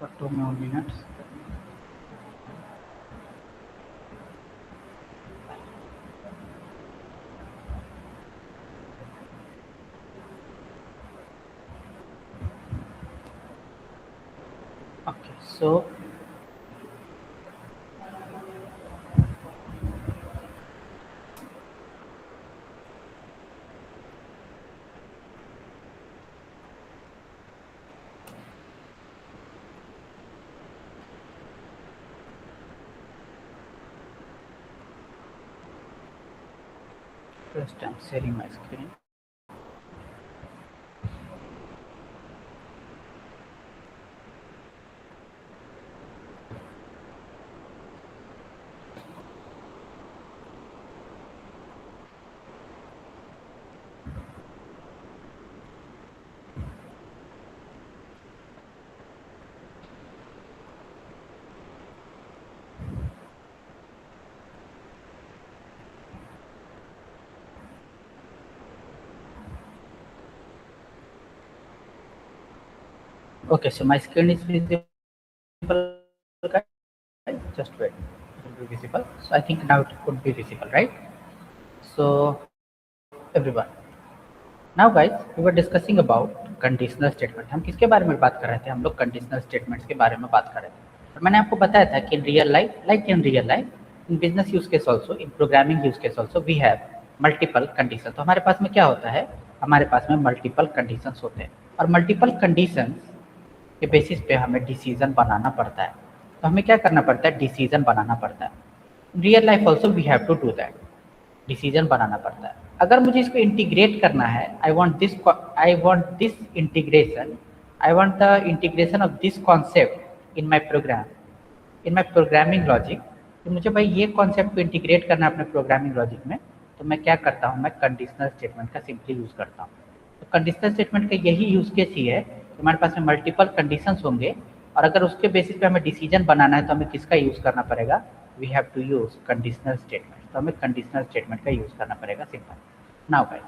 for 2 more minutes. Okay, so first I'm sharing my screen. Okay, so my screen is visible. Just wait, it will be visible. So I think now it could be visible, right? So everyone, now guys, we were discussing about conditional statement. हम किसके बारे में बात कर रहे थे? हम लोग कंडीशनल स्टेटमेंट्स के बारे में बात कर रहे थे. और मैंने आपको बताया था कि in real life, like in real life, in business use case also, in programming use case also we have multiple condition. तो हमारे पास में क्या होता है? हमारे पास में मल्टीपल कंडीशंस होते हैं और मल्टीपल कंडीशंस के बेसिस पे हमें डिसीजन बनाना पड़ता है. तो हमें क्या करना पड़ता है? डिसीजन बनाना पड़ता है. Real life also we have to do that. Decision बनाना पड़ता है. अगर मुझे इसको इंटीग्रेट करना है, I want this integration, I want the integration of this concept in my program, in my programming logic. तो मुझे भाई ये कॉन्सेप्ट को इंटीग्रेट करना है अपने प्रोग्रामिंग लॉजिक में. तो मैं क्या करता हूँ? मैं कंडीशनल स्टेटमेंट का सिंपली यूज करता हूँ. तो कंडीशनल स्टेटमेंट का यही यूज केस ही है. हमारे पास में मल्टीपल कंडीशंस होंगे और अगर उसके बेसिस पे हमें डिसीजन बनाना है तो हमें किसका यूज करना पड़ेगा? We have to use conditional statement. तो हमें कंडीशनल स्टेटमेंट का यूज करना पड़ेगा. सिंपल. नाउ गाइस,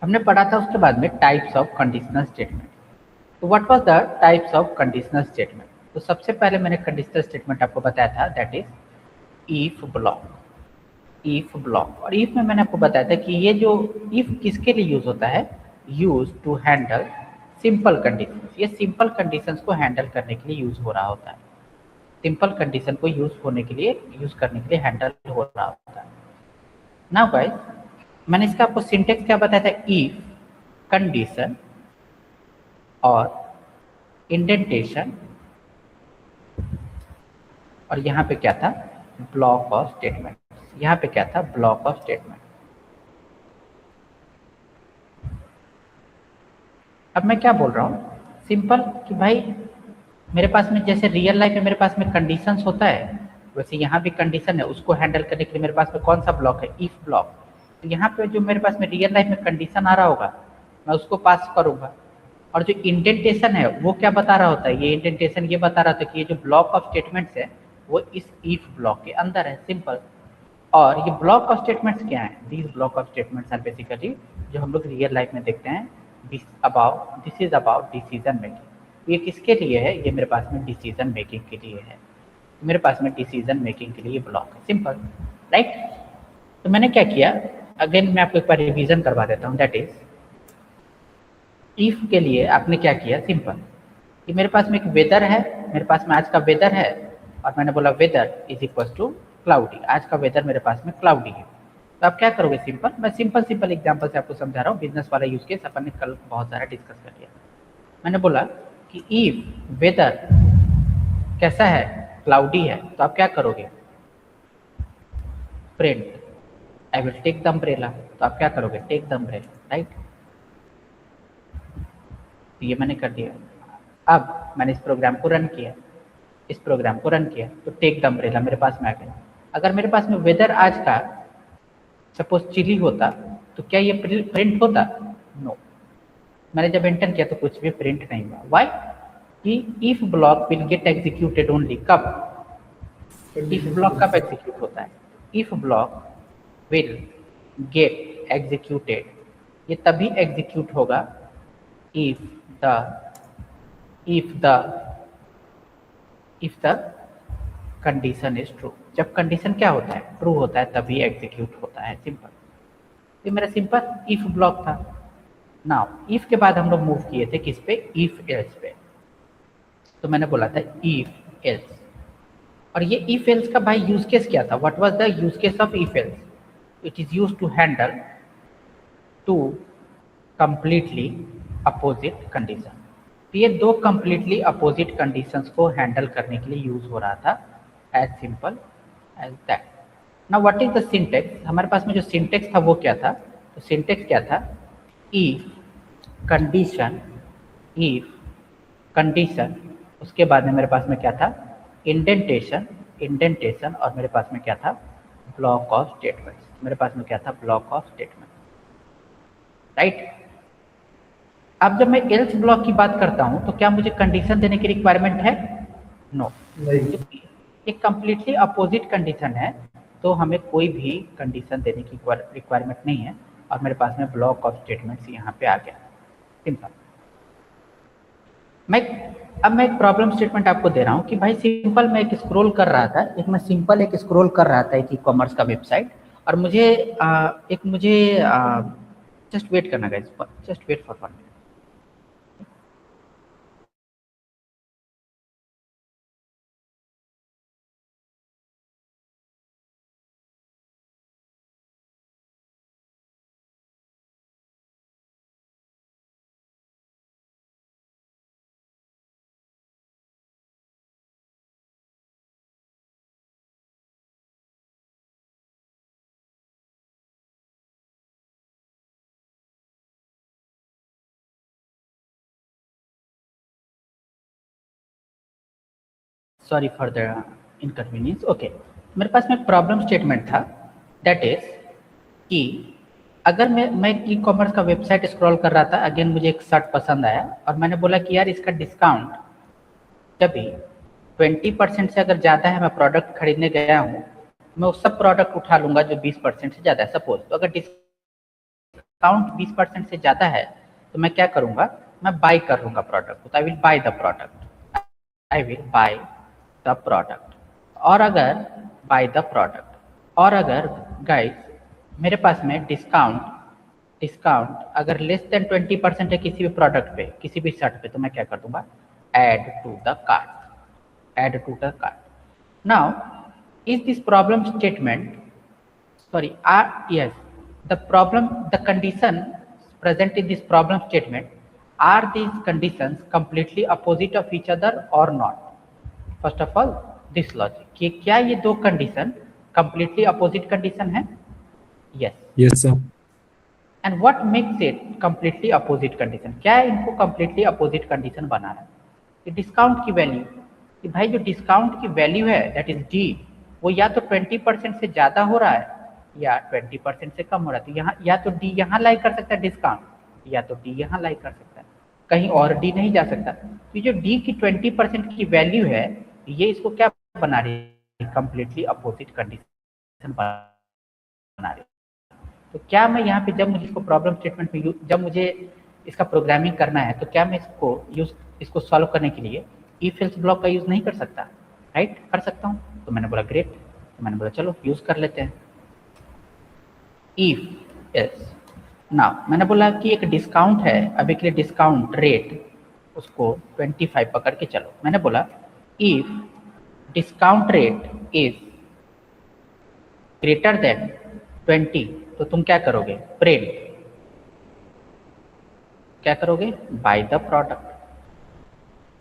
हमने पढ़ा था उसके बाद में टाइप्स ऑफ कंडीशनल स्टेटमेंट. तो what was the types of conditional statement? तो सबसे पहले मैंने कंडीशनल स्टेटमेंट आपको बताया था, that is if block. If block. और इफ में मैंने आपको बताया था कि ये जो इफ किसके लिए यूज होता है? Use to handle simple condition. ये सिंपल कंडीशंस को हैंडल करने के लिए यूज हो रहा होता है. सिंपल कंडीशन को यूज करने के लिए हैंडल हो रहा होता है. नाउ गाइस, मैंने इसका आपको सिंटेक्स क्या बताया था? इफ कंडीशन और इंडेंटेशन और यहाँ पे क्या था? Block of statement. यहाँ पे क्या था? Block of statement. अब मैं क्या बोल रहा हूँ? सिंपल कि भाई मेरे पास में जैसे रियल लाइफ में मेरे पास में कंडीशंस होता है, वैसे यहाँ भी कंडीशन है. उसको हैंडल करने के लिए मेरे पास में कौन सा ब्लॉक है? If block. तो यहाँ पे जो मेरे पास में रियल लाइफ में कंडीशन आ रहा होगा, मैं उसको पास करूँगा. और जो इंडेंटेशन है वो क्या बता रहा होता है? ये इंडेंटेशन ये बता रहा था कि ये जो ब्लॉक ऑफ स्टेटमेंट्स है वो इस इफ ब्लॉक के अंदर है. सिंपल. और ये ब्लॉक ऑफ स्टेटमेंट्स क्या है? These block of statements are basically जो हम लोग रियल लाइफ में देखते हैं. This is about decision making. ये किसके लिए है? ये मेरे पास में डिसीजन मेकिंग के लिए है. मेरे पास में डिसीजन मेकिंग के लिए ब्लॉक है. सिंपल. राइट. तो मैंने क्या किया? अगेन मैं आपको एक बार रिवीजन करवा देता हूँ. दैट इज इफ के लिए आपने क्या किया? सिंपल कि मेरे पास में एक वेदर है, मेरे पास में आज का वेदर है और मैंने बोला weather is equal to cloudy. आज का वेदर मेरे पास में क्लाउडी है. तो आप क्या करोगे? सिंपल. मैं सिंपल एग्जांपल से आपको समझा रहा हूँ. बिजनेस वाला यूज केस अपन ने कल बहुत सारा डिस्कस कर लिया. मैंने बोला कि इफ वेदर कैसा है? क्लाउडी है. तो आप क्या करोगे? Print I will take the umbrella. तो आप क्या करोगे? Take the umbrella. राइट. तो ये मैंने कर दिया. अब मैंने इस प्रोग्राम को रन किया, तो टेक द अम्ब्रेला मेरे पास में आ गया. अगर मेरे पास में वेदर आज का सपोज चिली होता तो क्या ये प्रिंट होता? नो. मैंने जब एंटर किया तो कुछ भी प्रिंट नहीं हुआ. वाई? कि if block will get executed only कब? इफ ब्लॉक कब एग्जीक्यूट होता है? If block will get executed, ये तभी एग्जीक्यूट होगा if the if the condition is true. जब कंडीशन क्या होता है, ट्रू होता है, तभी एग्जीक्यूट होता है, सिंपल। ये मेरा सिंपल इफ ब्लॉक था। नाउ इफ के बाद हम लोग मूव किए थे किस पे, इफ एल्स पे। तो मैंने बोला था इफ एल्स, और ये इफ एल्स का भाई यूज केस क्या था, what was the use case of if else? It is used to handle to completely opposite condition. ये दो कंप्लीटली अपोजिट कंडीशंस को हैंडल करने के लिए यूज हो रहा था, as simple as that. Now what is the syntax? हमारे पास में जो सिंटेक्स था वो क्या था? तो सिंटेक्स क्या था, इफ कंडीशन, इफ कंडीशन, उसके बाद में मेरे पास में क्या था, इंडेंटेशन, इंडेंटेशन, और मेरे पास में क्या था, ब्लॉक ऑफ स्टेटमेंट्स। मेरे पास में क्या था, ब्लॉक ऑफ स्टेटमेंट, राइट। अब जब मैं एल्स ब्लॉक की बात करता हूं तो क्या मुझे कंडीशन देने की रिक्वायरमेंट है? नो, एक कंप्लीटली अपोजिट कंडीशन है, तो हमें कोई भी कंडीशन देने की रिक्वायरमेंट नहीं है, और मेरे पास में ब्लॉक ऑफ स्टेटमेंट्स यहाँ पे आ गया, सिंपल। अब मैं एक प्रॉब्लम स्टेटमेंट आपको दे रहा हूँ कि भाई सिंपल मैं एक स्क्रॉल कर रहा था, एक स्क्रॉल कर रहा था एक ई कॉमर्स का वेबसाइट, और मुझे जस्ट वेट करना guys, just wait for 1 minute. Sorry for the inconvenience. Okay, मेरे पास में एक प्रॉब्लम स्टेटमेंट था, दैट इज कि अगर मैं ई कॉमर्स का वेबसाइट स्क्रॉल कर रहा था, अगेन मुझे एक शर्ट पसंद आया, और मैंने बोला कि यार इसका डिस्काउंट जब भी 20% से अगर ज़्यादा है, मैं प्रोडक्ट खरीदने गया हूँ, मैं वो सब प्रोडक्ट उठा लूंगा जो 20% से ज़्यादा है। सपोज तो अगर डिस्काउंट 20% से ज़्यादा है तो मैं क्या करूँगा, मैं बाई कर लूँगा प्रोडक्ट, तो I will by the product, I will by the product. और अगर बाय द प्रोडक्ट, और अगर गाइस मेरे पास में डिस्काउंट अगर लेस देन 20% है किसी भी प्रोडक्ट पे, किसी भी शर्ट पे, तो मैं क्या कर दूंगा, add to the cart, add to the cart. Now is this problem statement, sorry, yes, the condition present in this problem statement, are these conditions completely opposite of each other or not? First of all, this logic, कि क्या ये दो condition completely opposite condition है? Yes. Yes, sir. And what makes it completely opposite condition? क्या इनको completely opposite condition बना रहा है? कि डिस्काउंट की वैल्यू, कि भाई जो डिस्काउंट की वैल्यू है दैट इज डी, वो या तो 20% से ज़्यादा हो रहा है या 20% से कम हो रहा है। तो यहाँ या तो डी यहाँ लाई कर सकता है डिस्काउंट, या तो डी यहाँ लाई कर सकता है, कहीं और डी नहीं जा सकता। तो जो डी की 20% की वैल्यू है, ये इसको क्या बना रही है, कंप्लीटली अपोजिट कंडीशन बना रही है। तो क्या मैं यहाँ पे जब मुझे इसको प्रॉब्लम स्टेटमेंट में जब मुझे इसका प्रोग्रामिंग करना है, तो क्या मैं इसको सॉल्व करने के लिए इफ एल्स ब्लॉक का यूज नहीं कर सकता? राइट, कर सकता हूँ। तो मैंने बोला ग्रेट, तो मैंने बोला चलो यूज कर लेते हैं इफ एल्स। नाउ मैंने बोला कि एक डिस्काउंट है, अभी के लिए डिस्काउंट रेट उसको 25 पकड़ के चलो। मैंने बोला if discount rate is greater than 20, तो तुम क्या करोगे, प्रिंट, क्या करोगे, बाय द प्रोडक्ट।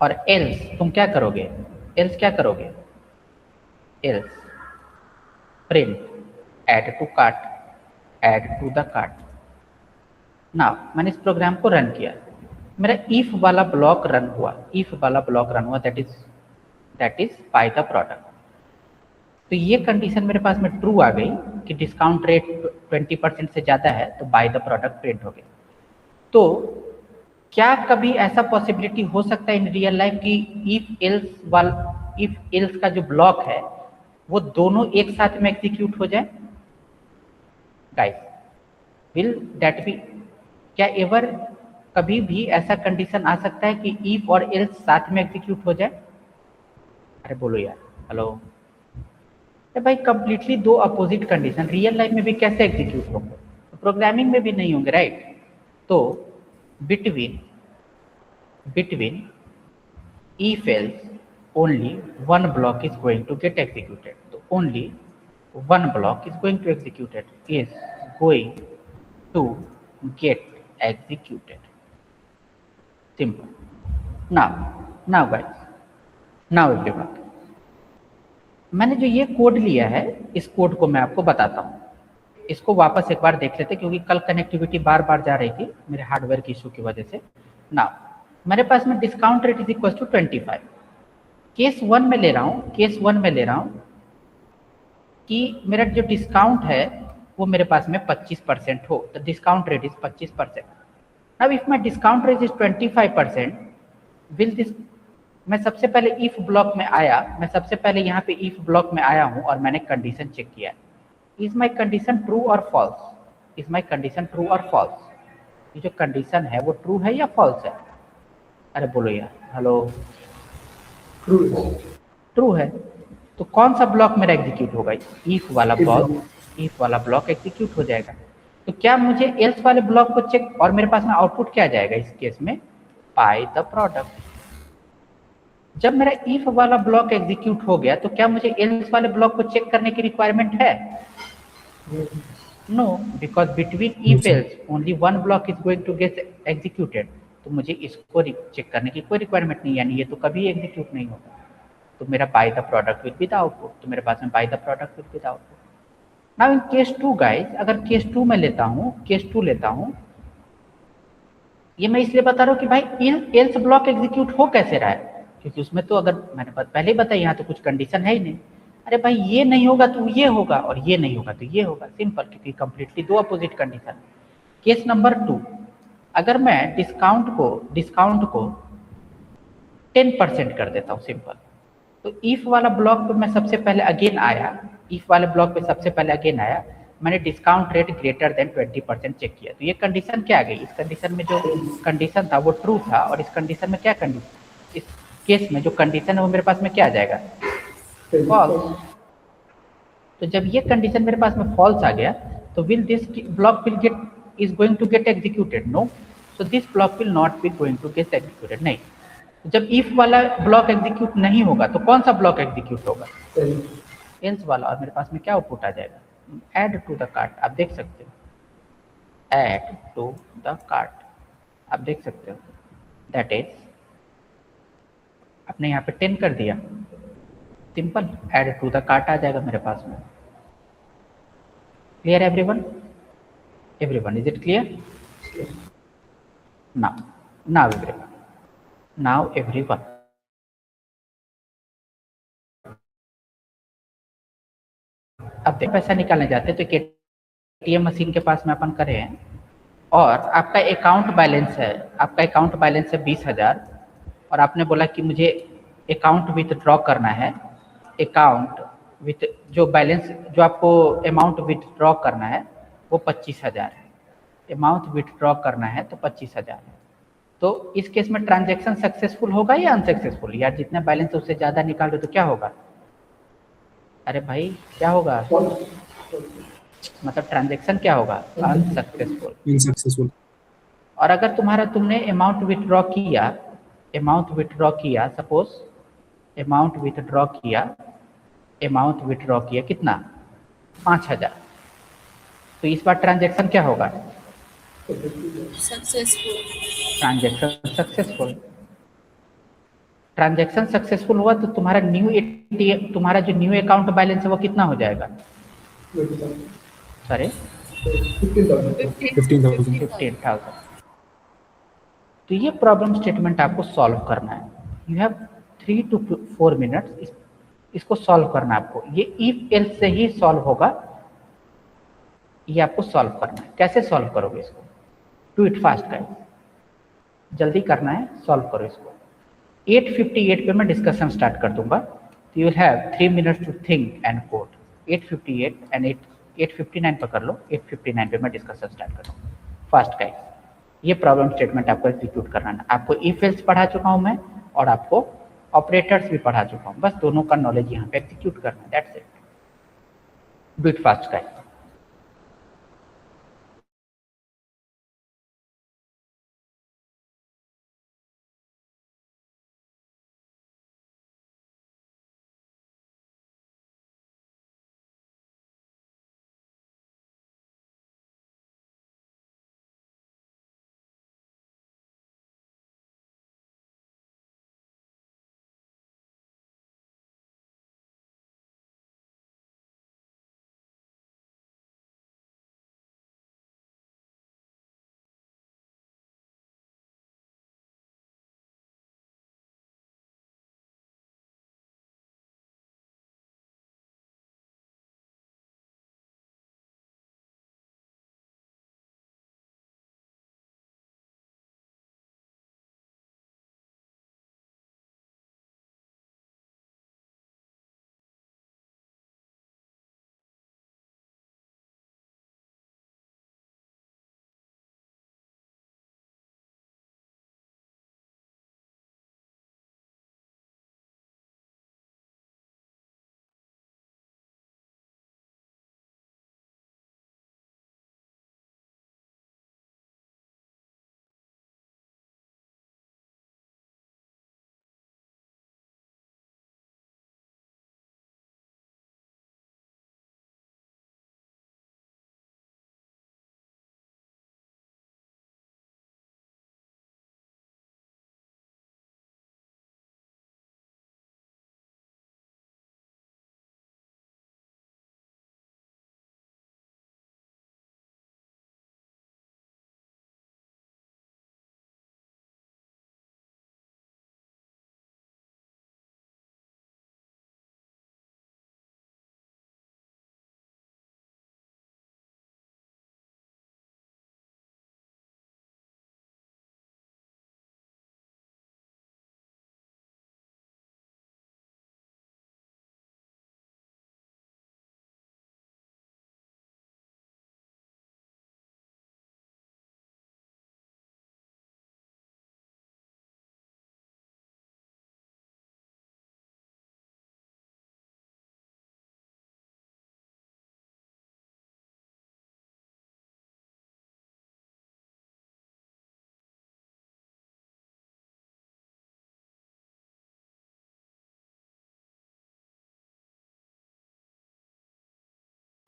और एल्स तुम क्या करोगे, एल्स क्या करोगे, else print add to cart, add to the cart. Now मैंने इस प्रोग्राम को रन किया, मेरा इफ वाला ब्लॉक रन हुआ, इफ वाला ब्लॉक रन हुआ, that is buy the product. तो ये कंडीशन मेरे पास में ट्रू आ गई कि डिस्काउंट रेट 20% से ज़्यादा है, तो बाय द प्रोडक्ट प्रिंट हो गया। तो क्या कभी ऐसा पॉसिबिलिटी हो सकता है इन रियल लाइफ कि इफ एल्स का जो ब्लॉक है वो दोनों एक साथ में एग्जीक्यूट हो जाए? गाइस, विल दैट बी, क्या एवर कभी भी ऐसा कंडीशन आ सकता है कि इफ और एल्स साथ में एग्जीक्यूट हो जाए? अरे बोलो यार, हेलो। अरे भाई कंप्लीटली दो अपोजिट कंडीशन रियल लाइफ में भी कैसे एग्जीक्यूट होंगे, तो प्रोग्रामिंग में भी नहीं होंगे, राइट। तो between between if else only one block is going to get executed, so only one block is going to executed is going to get executed, simple. Now guys, now everyone, मैंने जो ये code लिया है इस code को मैं आपको बताता हूँ। इसको वापस एक बार देख लेते क्योंकि कल कनेक्टिविटी बार बार जा रही थी मेरे हार्डवेयर की इशू की वजह से। नाउ मेरे पास में discount rate is equal to 25। Case 1 में ले रहा हूँ, केस 1 में ले रहा हूँ कि मेरा जो डिस्काउंट है वो मेरे पास में 25% हो, तो डिस्काउंट रेट इज 25%। अब if my discount rate is 25%, will this, मैं सबसे पहले इफ ब्लॉक में आया, मैं सबसे पहले यहाँ पे इफ ब्लॉक में आया हूँ और मैंने कंडीशन चेक किया, इज माई कंडीशन ट्रू और false, is my condition true और फॉल्स, ये जो कंडीशन है वो ट्रू है या फॉल्स है? अरे बोलो यार, हेलो। ट्रू है, तो कौन सा ब्लॉक मेरा एग्जीक्यूट होगा? इफ वाला ब्लॉक, इफ वाला ब्लॉक एग्जीक्यूट हो जाएगा। तो क्या मुझे एल्स वाले ब्लॉक को चेक, और मेरे पास में आउटपुट क्या आ जाएगा इस केस में? Bye the product. जब मेरा इफ वाला ब्लॉक एग्जीक्यूट हो गया तो क्या मुझे एल्स वाले ब्लॉक को चेक करने की रिक्वायरमेंट है? No, because between if else only one block is going to get executed, तो मुझे इसको चेक करने की कोई रिक्वायरमेंट नहीं, यानी ये तो कभी एग्जीक्यूट नहीं होगा। तो मेरा bye the product will be the output, तो मेरे पास में bye the product will be the output. Now in case 2 guys, अगर केस 2 में लेता हूँ, केस 2 लेता हूँ, ये मैं इसलिए बता रहा हूँ कि भाई एल्स ब्लॉक एग्जीक्यूट हो कैसे रहा है, क्योंकि उसमें तो अगर मैंने पहले ही बताया यहाँ तो कुछ कंडीशन है ही नहीं। अरे भाई ये नहीं होगा तो ये होगा, और ये नहीं होगा तो ये होगा, सिंपल, क्योंकि कंप्लीटली दो अपोजिट कंडीशन। केस नंबर 2, अगर मैं डिस्काउंट को 10% कर देता हूँ, सिंपल, तो इफ वाला ब्लॉक पे मैं सबसे पहले अगेन आया, इफ वाले ब्लॉक पे सबसे पहले अगेन आया, मैंने discount rate greater than 20% check किया, तो ये कंडीशन क्या आ गई? इस कंडीशन में जो कंडीशन था वो ट्रू था, और इस कंडीशन में क्या कंडीशन, इस केस में जो कंडीशन है वो मेरे पास में क्या आ जाएगा? फॉल्स। तो जब ये कंडीशन मेरे पास में फॉल्स आ गया तो will this block will get is going to get executed? No, so this block will not be going to get executed. नहीं, जब इफ वाला ब्लॉक एग्जीक्यूट नहीं होगा तो कौन सा ब्लॉक एग्जीक्यूट होगा? एल्स वाला, और मेरे पास में क्या आउटपुट आ जाएगा? ऐड टू द कार्ट, आप देख सकते हो, ऐड टू द कार्ट, आप देख सकते हो, दैट इज आपने यहाँ पे 10 कर दिया, simple, add to the cart आ जाएगा मेरे पास में। Clear everyone? Everyone, is it clear? Now everyone, now everyone, अब पैसा निकालने जाते हैं तो एटीएम मशीन के पास में अपन करे हैं, और आपका अकाउंट बैलेंस है, आपका अकाउंट बैलेंस है 20,000, और आपने बोला कि मुझे अकाउंट विथड्रॉ करना है, अकाउंट विथ जो बैलेंस, जो आपको अमाउंट विथड्रॉ करना है वो 25,000 है, अमाउंट विथड्रॉ करना है तो 25,000 है। तो इस केस में ट्रांजैक्शन सक्सेसफुल होगा या अनसक्सेसफुल? यार जितना बैलेंस उससे ज़्यादा निकाल रहे तो क्या होगा? अरे भाई क्या होगा? मतलब ट्रांजैक्शन क्या होगा? अनसक्सेसफुल। और अगर तुमने अमाउंट विथड्रॉ किया, सपोज अमाउंट विथड्रॉ किया कितना? 5,000, तो इस बार ट्रांजैक्शन क्या होगा? ट्रांजैक्शन सक्सेसफुल हुआ तो तुम्हारा तुम्हारा जो न्यू अकाउंट बैलेंस है वो कितना हो जाएगा? सॉरी 15,000। तो ये प्रॉब्लम स्टेटमेंट आपको सॉल्व करना है, यू हैव 3 to 4 मिनट्स इसको सॉल्व करना है आपको। ये इफ एल्स से ही सॉल्व होगा, ये आपको सॉल्व करना है। कैसे सॉल्व करोगे इसको? डू इट फास्ट गाइस, जल्दी करना है, सॉल्व करो इसको। 8:58 पे मैं डिस्कशन स्टार्ट कर दूंगा, तो you will have 3 minutes to think and code. 8:58 and 8:59 पर कर लो, 8:59 पे मैं डिस्कशन स्टार्ट कर दूंगा। फास्ट गाइस, ये प्रॉब्लम स्टेटमेंट आपको एग्जीक्यूट करना है। आपको इफ एल्स पढ़ा चुका हूं मैं, और आपको ऑपरेटर्स भी पढ़ा चुका हूँ, बस दोनों का नॉलेज यहाँ पे एग्जीक्यूट करना है, that's it. Do it fast guys.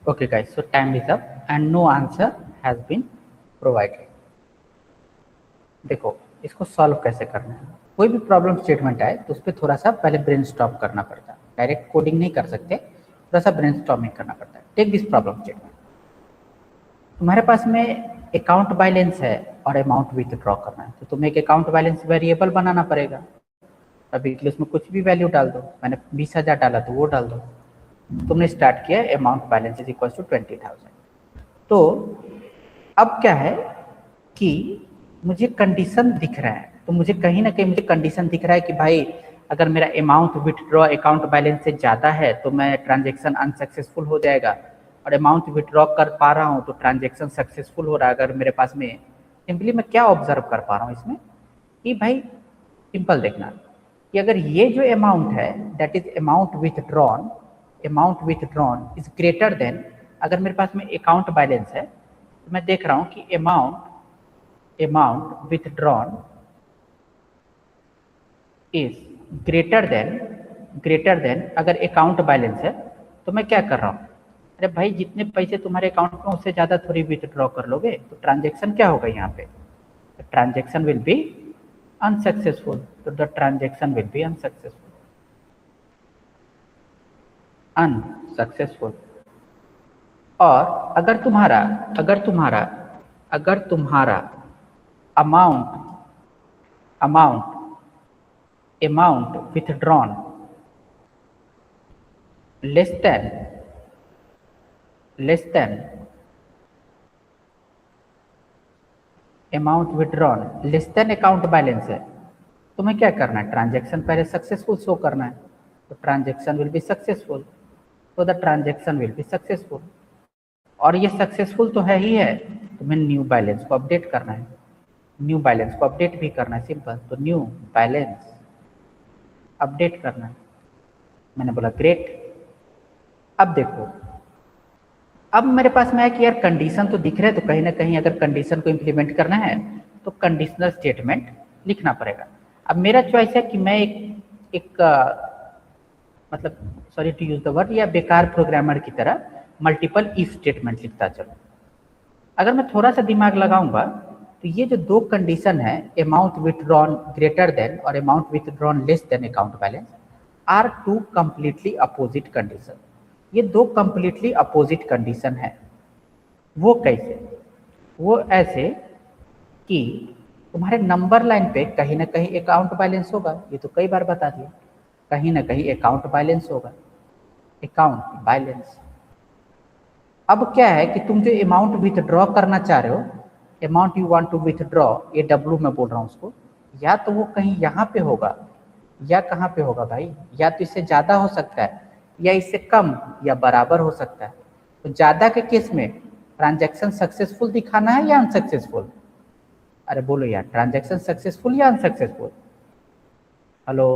Okay guys, so time is up and no answer has been provided. देखो इसको सॉल्व कैसे करना है। कोई भी प्रॉब्लम स्टेटमेंट आए तो उस पर थोड़ा सा पहले ब्रेनस्टॉर्म करना पड़ता है, डायरेक्ट कोडिंग नहीं कर सकते, थोड़ा सा ब्रेनस्टॉर्मिंग करना पड़ता है। टेक दिस प्रॉब्लम स्टेटमेंट, तुम्हारे पास में अकाउंट बैलेंस है और अमाउंट विथड्रॉ करना है, तो तुम्हें एक अकाउंट बैलेंस वेरिएबल बनाना पड़ेगा। अभी के लिए उसमें कुछ भी वैल्यू डाल दो, मैंने 20,000 डाला तो वो डाल दो। तुमने स्टार्ट किया amount balance is equal to 20,000। तो अब क्या है कि मुझे कंडीशन दिख रहा है, तो मुझे कहीं ना कहीं मुझे कंडीशन दिख रहा है कि भाई अगर मेरा अमाउंट विथड्रॉ अकाउंट बैलेंस से ज़्यादा है तो मैं ट्रांजेक्शन अनसक्सेसफुल हो जाएगा, और अमाउंट विथड्रॉ कर पा रहा हूँ तो ट्रांजेक्शन सक्सेसफुल हो रहा है। अगर मेरे पास में सिंपली मैं क्या ऑब्जर्व कर पा रहा हूँ इसमें कि भाई सिंपल देखना कि अगर ये जो अमाउंट है that is amount withdrawn is greater then, अगर मेरे पास में अकाउंट बैलेंस है तो मैं देख रहा हूँ कि amount withdrawn is greater then अगर अकाउंट बैलेंस है तो मैं क्या कर रहा हूँ, अरे भाई जितने पैसे तुम्हारे अकाउंट में उससे ज़्यादा थोड़ी विथड्रॉ कर लोगे तो ट्रांजेक्शन क्या होगा यहाँ पे, ट्रांजेक्शन विल बी अनसक्सेसफुल। तो the transaction will be unsuccessful. और अगर तुम्हारा amount withdrawn less then amount withdrawn less than account balance है, तो मैं क्या करना है, ट्रांजेक्शन पहले सक्सेसफुल शो करना है, तो ट्रांजेक्शन विल बी सक्सेसफुल, तो the transaction will be successful. और ये सक्सेसफुल तो है ही है, तो मैं न्यू बैलेंस को अपडेट करना है, न्यू बैलेंस को अपडेट भी करना है, सिंपल। तो न्यू बैलेंस अपडेट करना है। मैंने बोला ग्रेट। अब देखो, अब मेरे पास में है कि यार कंडीशन तो दिख रहे, तो कहीं ना कहीं अगर कंडीशन को इम्प्लीमेंट करना है तो कंडीशनल स्टेटमेंट लिखना पड़ेगा। अब मेरा चॉइस है कि मैं एक मतलब sorry to use the word, या बेकार प्रोग्रामर की तरह मल्टीपल इफ स्टेटमेंट लिखता चलो। अगर मैं थोड़ा सा दिमाग लगाऊंगा तो ये जो दो कंडीशन है, अमाउंट विथड्रॉन ग्रेटर देन और amount withdrawn less than account balance, are two completely opposite condition. ये दो कंप्लीटली अपोजिट कंडीशन है। वो कैसे? वो ऐसे कि तुम्हारे नंबर लाइन पे कहीं ना कहीं अकाउंट बैलेंस होगा, ये तो कई बार बता दिया, कहीं ना कहीं अकाउंट बैलेंस होगा, अकाउंट बैलेंस। अब क्या है कि तुम जो अमाउंट विथड्रॉ करना चाह रहे हो, amount you want to withdraw, ये डब्ल्यू में बोल रहा हूँ उसको, या तो वो कहीं यहाँ पे होगा या कहाँ पे होगा भाई, या तो इससे ज़्यादा हो सकता है या इससे कम या बराबर हो सकता है। तो ज़्यादा के केस में ट्रांजैक्शन सक्सेसफुल दिखाना है या अनसक्सेसफुल? अरे बोलो यार, ट्रांजैक्शन सक्सेसफुल या अनसक्सेसफुल? हेलो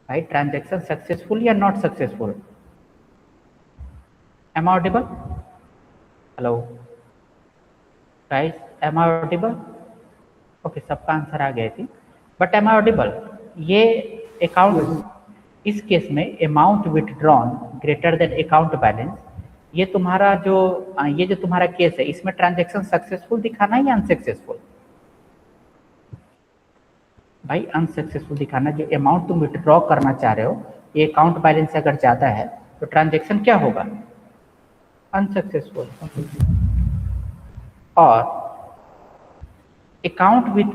भाई, ट्रांजैक्शन सक्सेसफुल या not successful? Am I audible? Hello guys, am I audible? Okay, सबका आंसर आ गया थी, बट am I audible? ये अकाउंट, इस केस में amount withdrawn greater then account balance, ये तुम्हारा जो ये जो तुम्हारा केस है, इसमें ट्रांजैक्शन सक्सेसफुल दिखाना है या अनसक्सेसफुल? भाई अनसक्सेसफुल दिखाना। जो अमाउंट तुम विथड्रॉ करना चाह रहे हो, ये अकाउंट बैलेंस अगर ज़्यादा है तो ट्रांजैक्शन क्या होगा? अनसक्सेसफुल। और अकाउंट विथ,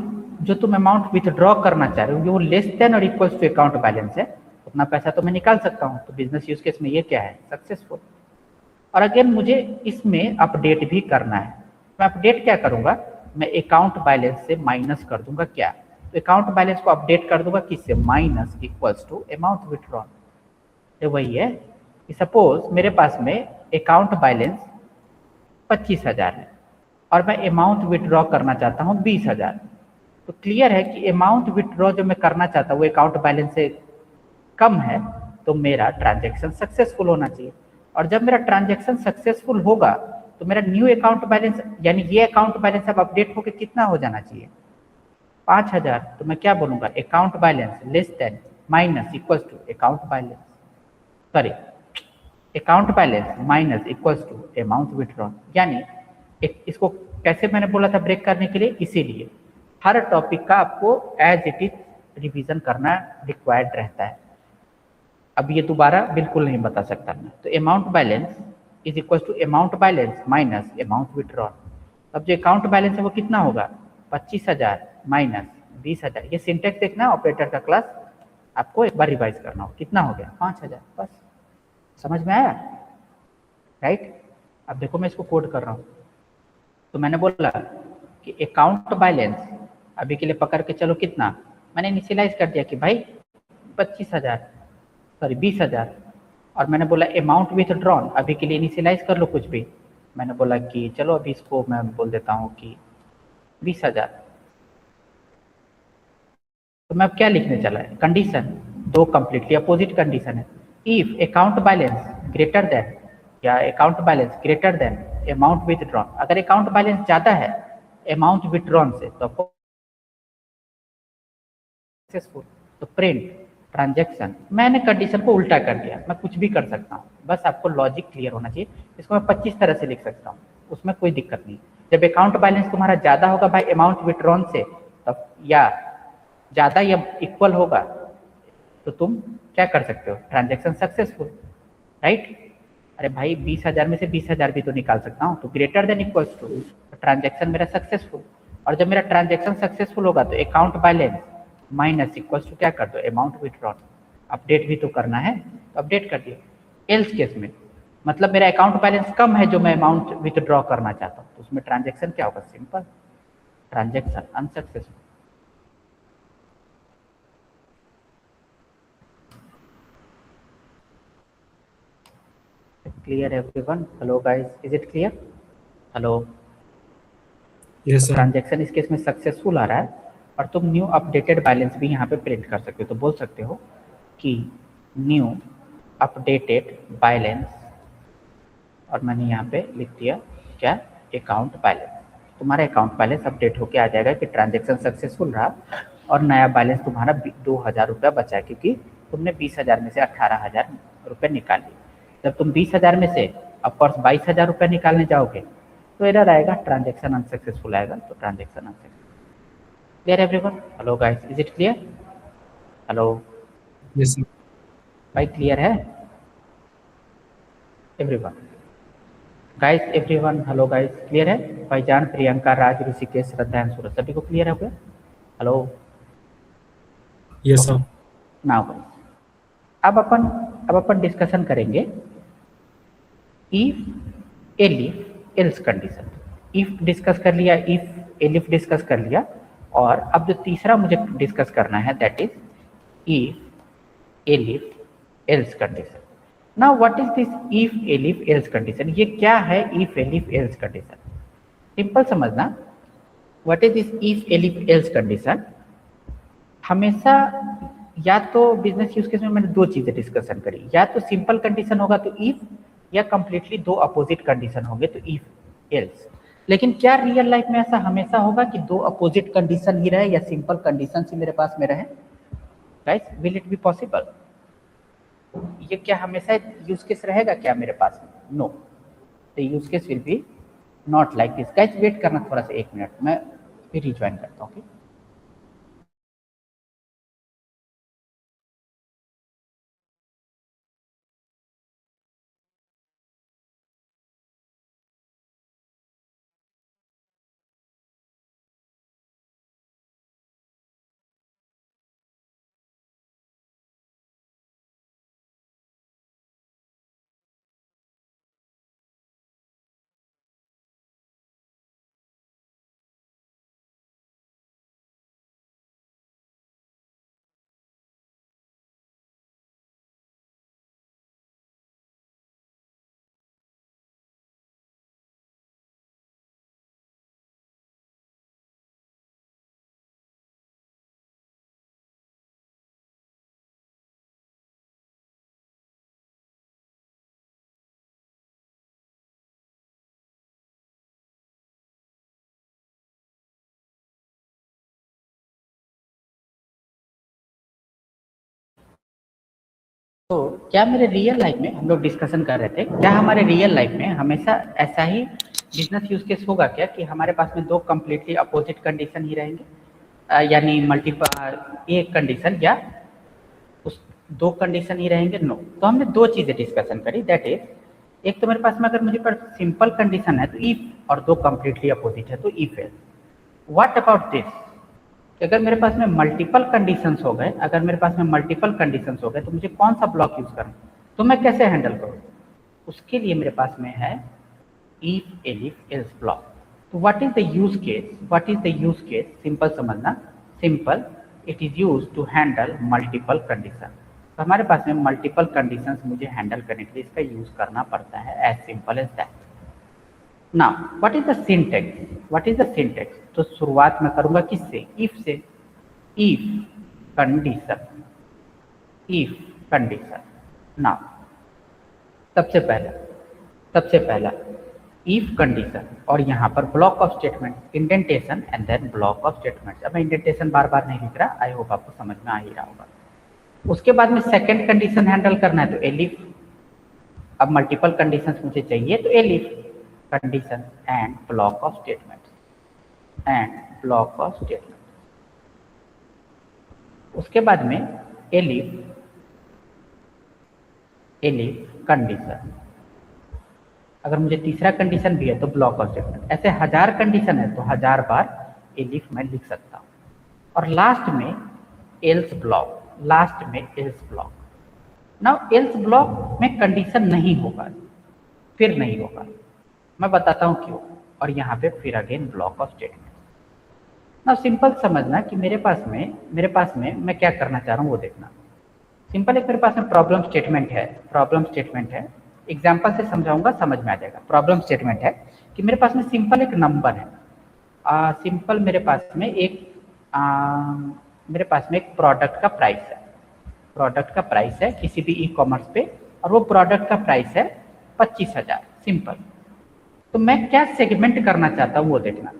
जो तुम अमाउंट विथड्रॉ करना चाह रहे हो, वो लेस देन और इक्वल्स टू अकाउंट बैलेंस है, उतना पैसा तो मैं निकाल सकता हूँ, तो बिजनेस यूज केस में ये क्या है? सक्सेसफुल। और अगेन मुझे इसमें अपडेट भी करना है। मैं अपडेट क्या करूंगा? मैं अकाउंट बैलेंस से माइनस कर दूंगा क्या? तो अकाउंट बैलेंस को अपडेट कर दूंगा किससे? Minus equals to amount withdrawn. ये वही है कि सपोज मेरे पास में अकाउंट बैलेंस 25,000 है और मैं अमाउंट विथड्रॉ करना चाहता हूँ 20,000, तो क्लियर है कि अमाउंट विथड्रॉ जो मैं करना चाहता हूँ वो अकाउंट बैलेंस से कम है, तो मेरा ट्रांजैक्शन सक्सेसफुल होना चाहिए। और जब मेरा ट्रांजैक्शन सक्सेसफुल होगा तो मेरा न्यू अकाउंट बैलेंस, यानी ये अकाउंट बैलेंस अब अपडेट होकर कितना हो जाना चाहिए? 5,000। तो मैं क्या बोलूंगा? Account balance less than minus equals to account balance, sorry account balance minus equals to amount withdrawn. यानी इसको कैसे मैंने बोला था ब्रेक करने के लिए? इसीलिए हर टॉपिक का आपको एज इट इज रिवीजन करना रिक्वायर्ड रहता है। अब ये दोबारा बिल्कुल नहीं बता सकता मैं। तो amount balance is equal to amount balance minus amount withdrawn. अब जो अकाउंट बैलेंस है वो कितना होगा? 25,000 माइनस 20,000। ये सिंटेक्स देखना, ऑपरेटर का क्लास आपको एक बार रिवाइज करना हो। कितना हो गया? 5,000। बस समझ में आया? राइट। अब देखो मैं इसको कोड कर रहा हूँ। तो मैंने बोला कि अकाउंट बैलेंस अभी के लिए पकड़ के चलो कितना, मैंने इनिशियलाइज कर दिया कि भाई 25,000, सॉरी 20,000, और मैंने बोला अमाउंट विथड्रॉन अभी के लिए इनिशियलाइज कर लो कुछ भी। मैंने बोला कि चलो अभी इसको मैं बोल देता हूँ कि 20,000। तो मैं अब क्या लिखने चला है? कंडीशन, दो कंप्लीटली अपोजिट कंडीशन है। If account balance greater than, या account balance greater than amount withdrawn, अगर अकाउंट बैलेंस ज्यादा है अमाउंट विथड्रॉन से तो आपको सक्सेसफुल। तो प्रिंट ट्रांजैक्शन, मैंने कंडीशन को उल्टा कर दिया, मैं कुछ भी कर सकता हूँ, बस आपको लॉजिक क्लियर होना चाहिए। इसको मैं 25 तरह से लिख सकता हूँ, उसमें कोई दिक्कत नहीं। जब अकाउंट बैलेंस तुम्हारा ज्यादा होगा भाई अमाउंट विथड्रॉन से, तब या ज्यादा या इक्वल होगा, तो तुम क्या कर सकते हो? Transaction successful, right. अरे भाई 20,000 में से 20,000 भी तो निकाल सकता हूँ, तो greater than equals to, transaction मेरा सक्सेसफुल। और जब मेरा ट्रांजैक्शन सक्सेसफुल होगा तो account balance minus equals to क्या कर दो? Amount withdrawn. अपडेट भी तो करना है, तो अपडेट कर दिया। एल्स केस में मतलब मेरा अकाउंट बैलेंस कम है जो मैं अमाउंट विथड्रॉ करना चाहता हूँ, तो उसमें ट्रांजैक्शन क्या होगा? Simple, transaction unsuccessful. Clear everyone? Hello guys, is it clear? Hello. Yes sir. Transaction इस केस में सक्सेसफुल आ रहा है, और तुम न्यू अपडेटेड बैलेंस भी यहाँ पे प्रिंट कर सकते हो। तो बोल सकते हो कि न्यू अपडेटेड बैलेंस, और मैंने यहाँ पे लिख दिया क्या, अकाउंट बैलेंस। तुम्हारा अकाउंट बैलेंस अपडेट होके आ जाएगा कि ट्रांजेक्शन सक्सेसफुल रहा और नया बैलेंस तुम्हारा 2000 रुपया बचा है, क्योंकि तुमने 20,000 में से 18,000 रुपये निकाल लिए। जब तुम 20,000 में से ऑफकोर्स 22,000 रुपये निकालने जाओगे तो एरर आएगा, ट्रांजेक्शन अनसक्सेसफुल आएगा। तो transaction unsuccessful. Clear everyone? Hello guys, is it clear? Hello yes sir. भाई क्लियर है everyone? Guys everyone, hello guys, clear है? भाईजान, प्रियंका, राज, ऋषिकेश, श्रद्धा एंड सूरज, सभी को क्लियर हो गया? Hello yes sir. Now guys, अब अपन डिस्कशन करेंगे if elif else condition. If discuss कर लिया, इफ एलिफ डिस्कस कर लिया, और अब जो तीसरा मुझे डिस्कस करना है that is if elif else condition. Now what is this if elif else condition? ये क्या है if elif else condition? Simple समझना, what is this if elif else condition? हमेशा या तो बिजनेस यूज केस में मैंने दो चीजें डिस्कशन करी, या तो सिंपल कंडीशन होगा तो इफ, या कंप्लीटली दो अपोजिट कंडीशन होंगे तो इफ एल्स। लेकिन क्या रियल लाइफ में ऐसा हमेशा होगा कि दो अपोजिट कंडीशन ही रहे या सिंपल कंडीशन ही मेरे पास में रहे? Guys, will it be possible? ये क्या हमेशा यूज केस रहेगा क्या मेरे पास में? No, the use case will be not like this. Guys wait करना थोड़ा सा, 1 मिनट, मैं फिर रिज्वाइन करता हूँ। तो क्या मेरे रियल लाइफ में, हम लोग डिस्कशन कर रहे थे, क्या हमारे रियल लाइफ में हमेशा ऐसा ही बिजनेस यूज केस होगा क्या कि हमारे पास में दो कंप्लीटली अपोजिट कंडीशन ही रहेंगे? यानी मल्टीपल एक कंडीशन या उस दो कंडीशन ही रहेंगे? नो। तो हमने दो चीजें डिस्कशन करी, दैट इज, एक तो मेरे पास में अगर मुझे पर सिंपल कंडीशन है तो इफ, और दो कंप्लीटली अपोजिट है तो if else. What about this, अगर मेरे पास में मल्टीपल कंडीशंस हो गए, अगर मेरे पास में मल्टीपल कंडीशंस हो गए तो मुझे कौन सा ब्लॉक यूज करना, तो मैं कैसे हैंडल करूँ? उसके लिए मेरे पास में है इफ एलिफ एल्स ब्लॉक। तो what is the use case? What is the use case? Simple समझना, simple, it is use to handle multiple condition. तो हमारे पास में मल्टीपल कंडीशंस मुझे हैंडल करने के लिए इसका यूज करना पड़ता है, as simple as that. Now what is the syntax? What is the syntax? तो शुरुआत में करूंगा किससे? इफ से। If condition, if condition. Now सबसे पहला इफ कंडीशन, और यहाँ पर block of statement, indentation and then block of statement. अब मैं इंडेंटेशन बार बार नहीं लिख रहा, आई होप आपको समझ में आ ही रहा होगा। उसके बाद में सेकंड कंडीशन हैंडल करना है तो एलिफ। अब मल्टीपल कंडीशंस मुझे चाहिए तो elif condition and block of statement, and block of statement. उसके बाद में एलिफ कंडीशन। अगर मुझे तीसरा कंडीशन भी है तो ब्लॉक ऑफ स्टेटमेंट। ऐसे 1000 कंडीशन है तो 1000 बार एलिफ मैं लिख सकता हूँ। और लास्ट में एल्स ब्लॉक, लास्ट में else block. Now else block में कंडीशन नहीं होगा, फिर नहीं होगा, मैं बताता हूँ क्यों। और यहाँ पे फिर अगेन ब्लॉक ऑफ स्टेटमेंट। ना सिंपल समझना कि मेरे पास में मैं क्या करना चाह रहा हूँ वो देखना। सिंपल एक मेरे पास में प्रॉब्लम स्टेटमेंट है। एग्जाम्पल से समझाऊंगा, समझ में आ जाएगा। प्रॉब्लम स्टेटमेंट है कि मेरे पास में सिंपल एक नंबर है, सिंपल मेरे पास में एक मेरे पास में एक प्रोडक्ट का प्राइस है, प्रोडक्ट का प्राइस है किसी भी ई कॉमर्स पे, और वो प्रोडक्ट का प्राइस है 25,000, सिंपल। तो मैं क्या सेगमेंट करना चाहता हूँ वो देखना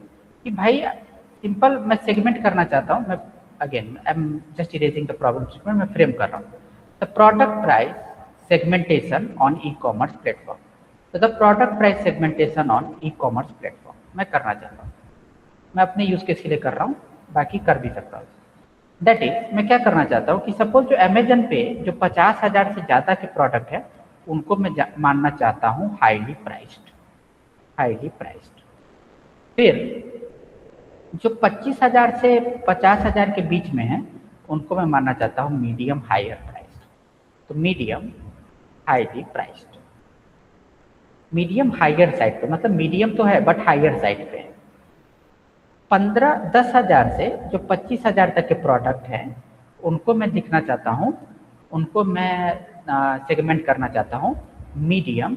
कि भाई सिंपल मैं सेगमेंट करना चाहता हूँ। मैं again I am just erasing the problem statement, मैं फ्रेम कर रहा हूँ the product price segmentation on e commerce platform. तो the product price segmentation on e commerce platform मैं करना चाहता हूँ। मैं अपने यूज केस के लिए कर रहा हूँ, बाकी कर भी सकता हूँ। दैट इज मैं क्या करना चाहता हूँ कि सपोज जो अमेजन पे जो 50,000 से ज़्यादा के प्रोडक्ट है उनको मैं मानना चाहता हूँ हाईली प्राइस्ड, हाईली प्राइस्ड। फिर जो 25,000 से 50,000 के बीच में है उनको मैं मानना चाहता हूँ मीडियम हायर प्राइस्ड। तो medium highly priced, medium higher side पे, मतलब मीडियम तो है बट हायर साइड पे है। 10,000 से जो 25,000 तक के प्रोडक्ट हैं उनको मैं दिखना चाहता हूँ, उनको मैं सेगमेंट करना चाहता हूँ मीडियम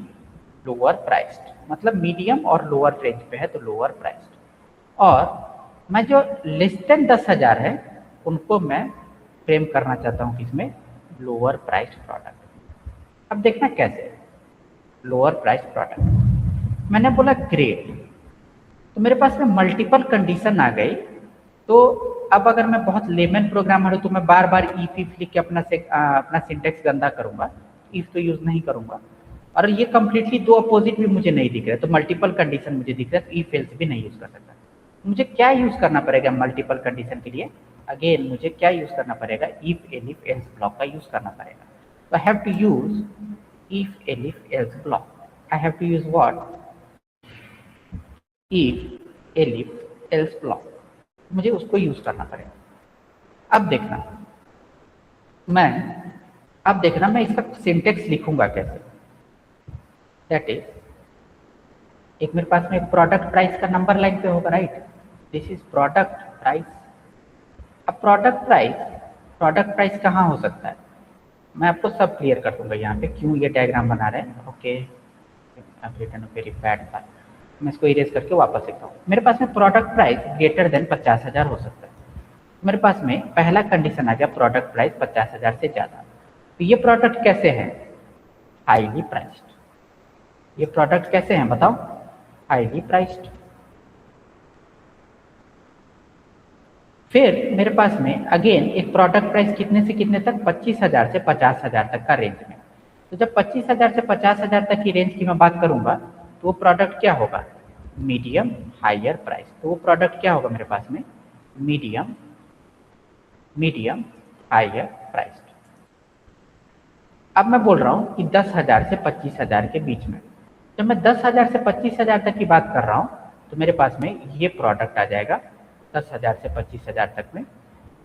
लोअर प्राइस्ड, मतलब मीडियम और लोअर रेंज पे है तो लोअर प्राइस्ड। और मैं जो लेस देन 10,000 है उनको मैं फ्रेम करना चाहता हूँ किसमें, लोअर प्राइस्ड प्रोडक्ट। अब देखना कैसे लोअर प्राइस प्रोडक्ट। मैंने बोला ग्रेड, तो मेरे पास में मल्टीपल कंडीशन आ गई। तो अब अगर मैं बहुत लेमन प्रोग्रामर हूँ तो मैं बार बार इफ इफ लिख के अपना सिंटेक्स गंदा करूंगा, इफ तो यूज नहीं करूंगा। और ये कंप्लीटली दो अपोजिट भी मुझे नहीं दिख रहे, तो मल्टीपल कंडीशन मुझे दिख रहा है, तो इफ एल्स भी नहीं यूज कर सकता। मुझे क्या यूज करना पड़ेगा मल्टीपल कंडीशन के लिए, अगेन मुझे क्या यूज करना पड़ेगा, इफ एलिफ एल्स ब्लॉक का यूज करना पड़ेगा। तो I have to use if elif else block. I have to use what? if elif else block, मुझे उसको यूज करना पड़ेगा। अब देखना मैं इसका सिंटेक्स लिखूंगा कैसे। दैट इज एक मेरे पास में एक प्रोडक्ट प्राइस का नंबर लाइन पे होगा, right. This is product price. अब प्रोडक्ट प्राइस कहाँ हो सकता है, मैं आपको सब क्लियर कर दूंगा यहाँ पे क्यों ये डायग्राम बना रहे हैं। ओके, रिटर्न वेरी बैड था, मैं इसको इरेज करके वापस लिखता हूँ। मेरे पास में प्रोडक्ट प्राइस ग्रेटर देन 50,000 हो सकता है। मेरे पास में पहला कंडीशन आ गया प्रोडक्ट प्राइस 50,000 से ज़्यादा। तो ये प्रोडक्ट कैसे हैं, हाईली प्राइस्ड। ये प्रोडक्ट कैसे हैं बताओ, हाईली प्राइस्ड। फिर मेरे पास में अगेन एक प्रोडक्ट प्राइस कितने से कितने तक, 25,000 से 50,000 तक का रेंज में। तो जब 25,000 से 50,000 तक की रेंज की मैं बात करूंगा तो वो प्रोडक्ट क्या होगा, मीडियम हायर प्राइस। तो वो प्रोडक्ट क्या होगा मेरे पास में, मीडियम हायर प्राइस। अब मैं बोल रहा हूँ कि 10,000 से 25,000 के बीच में। जब मैं 10,000 से 25,000 तक की बात कर रहा हूँ तो मेरे पास में ये प्रोडक्ट आ जाएगा 10,000 से 25,000 तक में।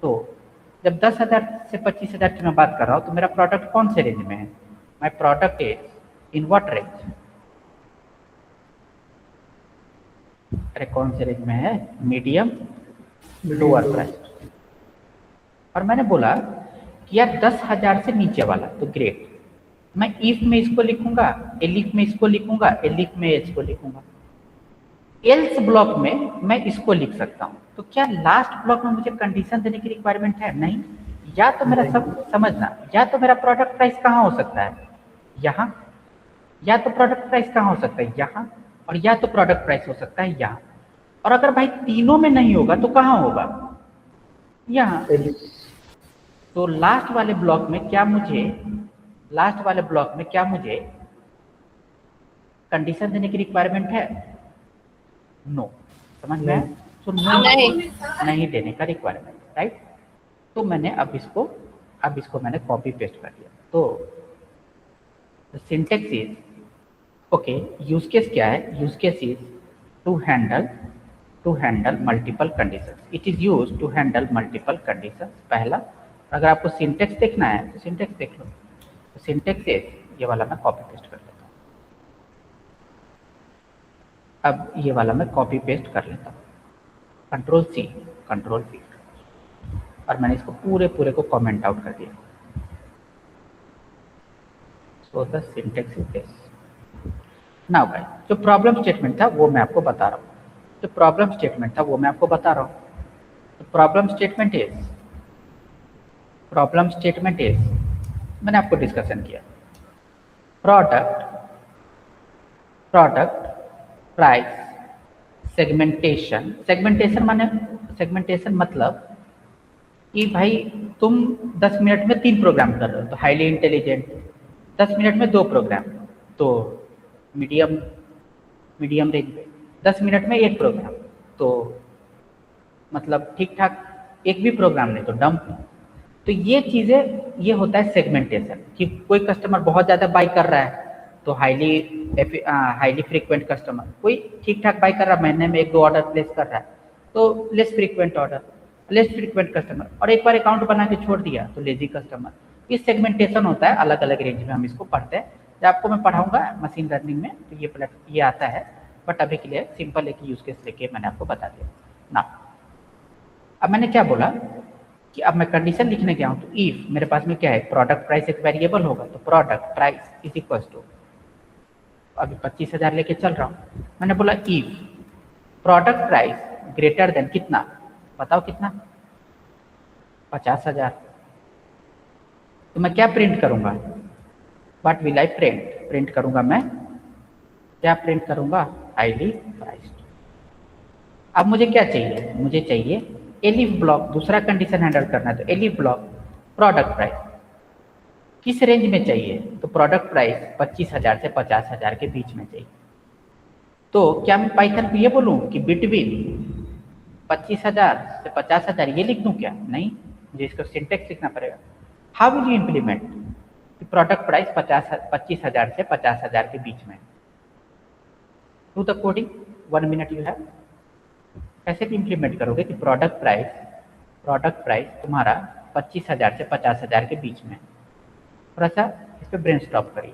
तो जब 10,000 से 25,000 की मैं बात कर रहा हूँ तो मेरा प्रोडक्ट कौन से रेंज में है, my product is in what range, अरे कौन से रेंज में है, मीडियम लोअर प्राइस। और मैंने बोला कि यार 10,000 से नीचे वाला तो ग्रेट, मैं इफ में इसको लिखूंगा, एलिफ में इसको लिखूंगा, एलिफ में इसको लिखूंगा, एल्स ब्लॉक में मैं इसको लिख सकता हूँ। तो क्या लास्ट ब्लॉक में मुझे कंडीशन देने की रिक्वायरमेंट है, नहीं। या तो मेरा सब समझना, या तो मेरा प्रोडक्ट प्राइस कहाँ हो सकता है, यहाँ, या तो प्रोडक्ट प्राइस कहाँ हो सकता है, यहाँ, और या तो प्रोडक्ट प्राइस हो सकता है यहाँ। और अगर भाई तीनों में नहीं होगा तो कहाँ होगा, यहाँ। तो लास्ट वाले ब्लॉक में क्या मुझे कंडीशन देने की रिक्वायरमेंट है, नो, समझ में आया। तो नहीं देने का रिक्वायरमेंट, राइट। तो मैंने अब इसको मैंने कॉपी पेस्ट कर दिया। तो syntax is okay, use case क्या है, use case is to handle multiple condition, it is use to handle multiple condition पहला। अगर आपको सिंटेक्स देखना है तो सिंटेक्स देख लो। तो सिंटेक्स इज ये वाला मैं कॉपी पेस्ट कर लेता हूँ, अब ये वाला मैं कॉपी पेस्ट कर लेता हूँ, कंट्रोल सी, और मैंने इसको पूरे को कमेंट आउट कर दिया। So the syntax is this. Now guys, जो प्रॉब्लम स्टेटमेंट था वो मैं आपको बता रहा हूँ। प्रॉब्लम स्टेटमेंट इज मैंने आपको डिस्कशन किया, प्रोडक्ट प्राइस सेगमेंटेशन मतलब कि भाई तुम 10 मिनट में 3 प्रोग्राम कर रहे हो तो हाईली इंटेलिजेंट, 10 मिनट में 2 प्रोग्राम तो मीडियम रेंज पे, 10 मिनट में 1 प्रोग्राम तो मतलब ठीक ठाक, एक भी प्रोग्राम नहीं तो डंप। तो ये चीज़ें, ये होता है सेगमेंटेशन कि कोई कस्टमर बहुत ज़्यादा बाई कर रहा है तो हाईली फ्रीक्वेंट कस्टमर, कोई ठीक ठाक बाई कर रहा है, महीने में 1-2 ऑर्डर प्लेस कर रहा है तो लेस फ्रीक्वेंट कस्टमर, और एक बार अकाउंट बना के छोड़ दिया तो लेजी कस्टमर। ये सेगमेंटेशन होता है, अलग अलग रेंज में हम इसको पढ़ते हैं। जब आपको मैं पढ़ाऊंगा मशीन लर्निंग में तो ये आता है, बट अभी के लिए सिंपल एक यूज केस लेके मैंने आपको बता दिया ना। अब मैंने क्या बोला कि अब मैं कंडीशन लिखने गया हूँ तो इफ मेरे पास में क्या है, प्रोडक्ट प्राइस एक वेरिएबल होगा तो product price is equal to, अभी 25,000 लेके चल रहा हूँ, मैंने बोला if product price greater than कितना, बताओ कितना, 50,000। तो मैं क्या प्रिंट करूंगा, व्हाट विल आई प्रिंट करूंगा, मैं क्या प्रिंट करूंगा, हाईली प्राइस्ड। अब मुझे क्या चाहिए, मुझे चाहिए एलिफ ब्लॉक, दूसरा कंडीशन हैंडल करना है तो एलिफ ब्लॉक प्रोडक्ट प्राइस किस रेंज में चाहिए, तो प्रोडक्ट प्राइस 25,000 से 50,000 के बीच में चाहिए। तो क्या मैं पाइथन को ये बोलूँ कि बिटवीन 25,000 से 50,000 ये लिख दूँ क्या, नहीं, मुझे इसको सिंटेक्स लिखना पड़ेगा। How will you implement product price 25,000 से 50,000 के बीच में, do the coding, 1 minute you have. कैसे भी इम्प्लीमेंट करोगे कि प्रोडक्ट प्राइस तुम्हारा 25,000 से 50,000 के बीच में, थोड़ा सा इस पर ब्रेन स्टॉप करिए,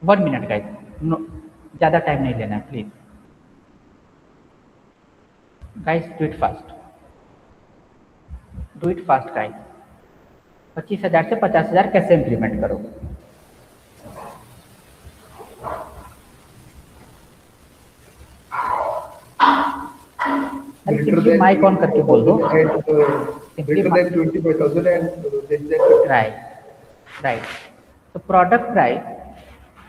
1 मिनट गाइस, ज़्यादा टाइम नहीं लेना है please guys, do it fast guys. 25,000 से 50,000 कैसे इम्प्लीमेंट करोगे, सिंपली माइक ऑन करके बोल दो, राइट। तो प्रोडक्ट प्राइस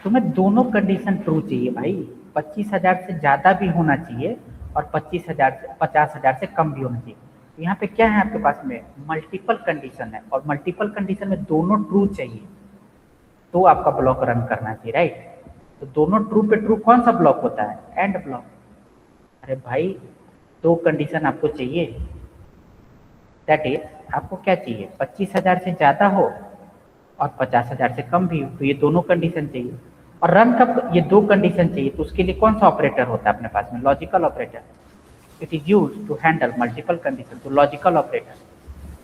तुम्हें दोनों कंडीशन ट्रू चाहिए भाई, 25,000 से ज़्यादा भी होना चाहिए और 50,000 से कम भी होना चाहिए। तो यहाँ पे क्या है आपके पास में, मल्टीपल कंडीशन है और मल्टीपल कंडीशन में दोनों ट्रू चाहिए तो आपका ब्लॉक रन करना चाहिए, राइट। तो दोनों ट्रू पे ट्रू कौन सा ब्लॉक होता है, एंड ब्लॉक। अरे भाई 2 कंडीशन आपको चाहिए, दैट इज आपको क्या चाहिए, 25,000 से ज़्यादा हो और 50,000 से कम भी हो, तो ये दोनों कंडीशन चाहिए। और रन कब, ये 2 कंडीशन चाहिए तो उसके लिए कौन सा ऑपरेटर होता है अपने पास में, logical operator. It is use to handle multiple condition, तो लॉजिकल ऑपरेटर।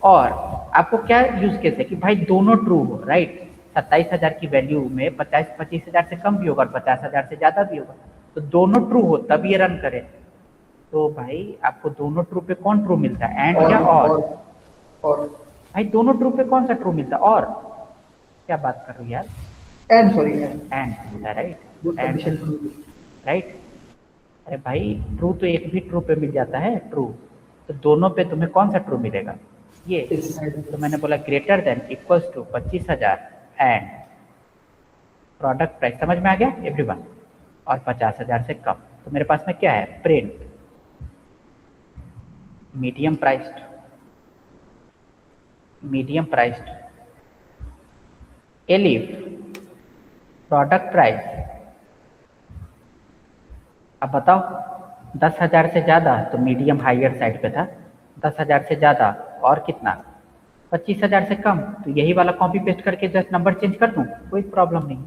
और आपको क्या यूज केस है कि भाई दोनों ट्रू हो, राइट। 27,000 की वैल्यू में 25,000 से कम भी होगा और 50,000 से ज़्यादा भी होगा, तो दोनों ट्रू हो तब ये रन करे। तो भाई आपको दोनों ट्रू पे कौन ट्रू मिलता है, एंड या और भाई दोनों ट्रू पे कौन सा ट्रू मिलता है, और क्या बात कर रही यार, एंड सॉरी एंड मिलता है, राइट। अरे भाई ट्रू तो एक भी ट्रू पे मिल जाता है, ट्रू, तो दोनों पे तुम्हें कौन सा ट्रू मिलेगा, ये। तो मैंने बोला greater than equals to 25,000 and product price, समझ में आ गया एवरीवन, और 50,000 से कम। तो मेरे पास में क्या है, print medium priced elif product price. अब बताओ 10,000 से ज़्यादा तो मीडियम हायर साइड पे था, 10,000 से ज़्यादा और कितना, 25,000 से कम, तो यही वाला कॉपी पेस्ट करके जस्ट नंबर चेंज कर दूँ, कोई प्रॉब्लम नहीं।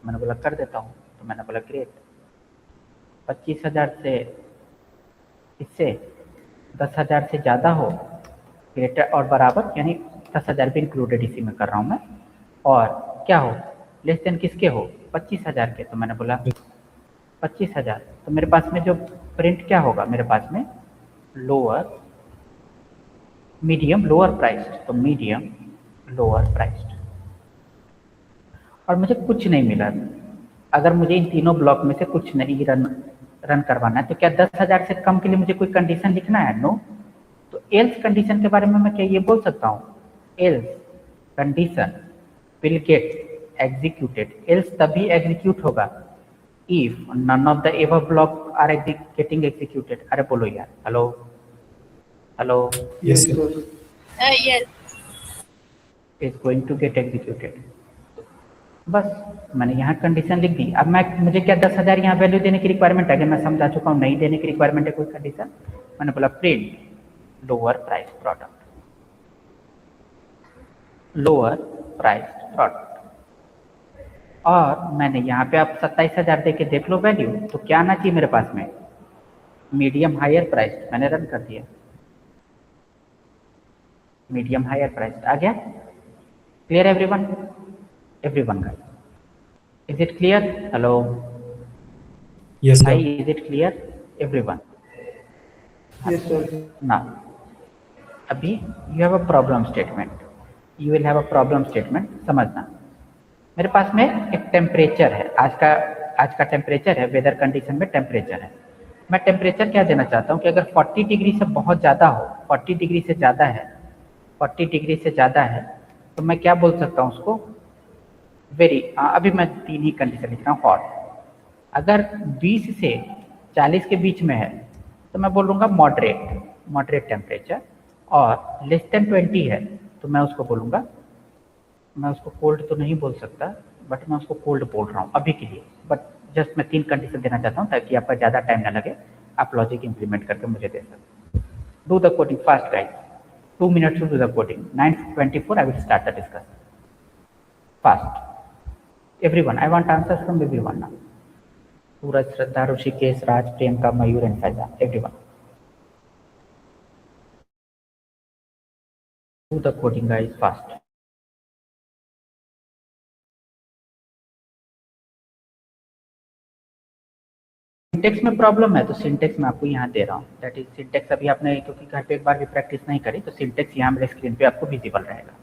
मैंने बोला कर देता हूँ, तो मैंने बोला ग्रेट, 25,000 से इससे 10,000 से ज़्यादा हो, ग्रेटर और बराबर, यानी 10,000 भी इंक्लूडेड इसी में कर रहा हूँ मैं, और क्या हो, लेस देन किसके हो, 25,000 के। तो मैंने बोला 25,000, तो मेरे पास में जो प्रिंट क्या होगा, मेरे पास में मीडियम लोअर प्राइस, तो मीडियम लोअर प्राइस्ड। और मुझे कुछ नहीं मिला, अगर मुझे इन तीनों ब्लॉक में से कुछ नहीं रन रन करवाना है, तो क्या 10,000 से कम के लिए मुझे कोई कंडीशन लिखना है? नो। तो एल्स कंडीशन के बारे में मैं क्या ये बोल सकता हूँ? Else condition will get executed, else तभी एग्जीक्यूट होगा if none of the above block are getting executed. अरे बोलो यार, hello hello. Yes, sir. Yes. Is going to get executed. बस मैंने यहाँ कंडीशन लिख दी। अब मैं मुझे क्या 10,000 यहाँ वैल्यू देने की रिक्वायरमेंट है? अगर मैं समझा चुका हूँ नहीं देने की रिक्वायरमेंट है कोई कंडीशन, मैंने बोला print lower price product, lower price product. और मैंने यहाँ पे आप 27,000 दे के देख लो वैल्यू, तो क्या आना चाहिए मेरे पास में? Medium higher price. मैंने रन कर दिया, मीडियम हायर प्राइस आ गया। Clear everyone? Everyone guys, is it clear? Hello Yes, भाई, sir. Is it clear everyone? Yes, sir. ना अभी you have a problem statement, you will have a problem statement. समझना, मेरे पास में एक टेम्परेचर है, आज का टेम्परेचर है, वेदर कंडीशन में टेम्परेचर है। मैं टेम्परेचर क्या देना चाहता हूँ कि अगर 40 डिग्री से बहुत ज़्यादा हो, 40 डिग्री से ज़्यादा है, 40 डिग्री से ज़्यादा है, तो मैं क्या बोल सकता हूँ उसको? वेरी, अभी मैं 3 ही कंडीशन लिख रहा हूँ। हॉट। अगर 20 से 40 के बीच में है तो मैं बोलूँगा मॉडरेट, मॉडरेट टेम्परेचर। और लेस देन 20 है तो मैं उसको बोलूँगा, मैं उसको कोल्ड तो नहीं बोल सकता, बट मैं उसको कोल्ड बोल रहा हूँ अभी के लिए। बट जस्ट मैं 3 कंडीशन देना चाहता हूँ ताकि आपका ज़्यादा टाइम ना लगे, आप लॉजिक इंप्लीमेंट करके मुझे दे सकते। Do the coding fast guys, 2 minutes to do the coding. 9:24 I will start the discussion. Fast. Everyone, I want answers from everyone now. Suraj, Shraddha, Rushikesh, Raj, Priyanka, Mayur and Faiza. Everyone. Do the coding guys fast. Syntax में problem है तो syntax मैं आपको यहाँ दे रहा हूँ। That is syntax अभी आपने क्योंकि घर पे एक बार भी प्रैक्टिस नहीं करी, तो सिंटेक्स यहाँ मेरे स्क्रीन पे आपको विजिबल रहेगा।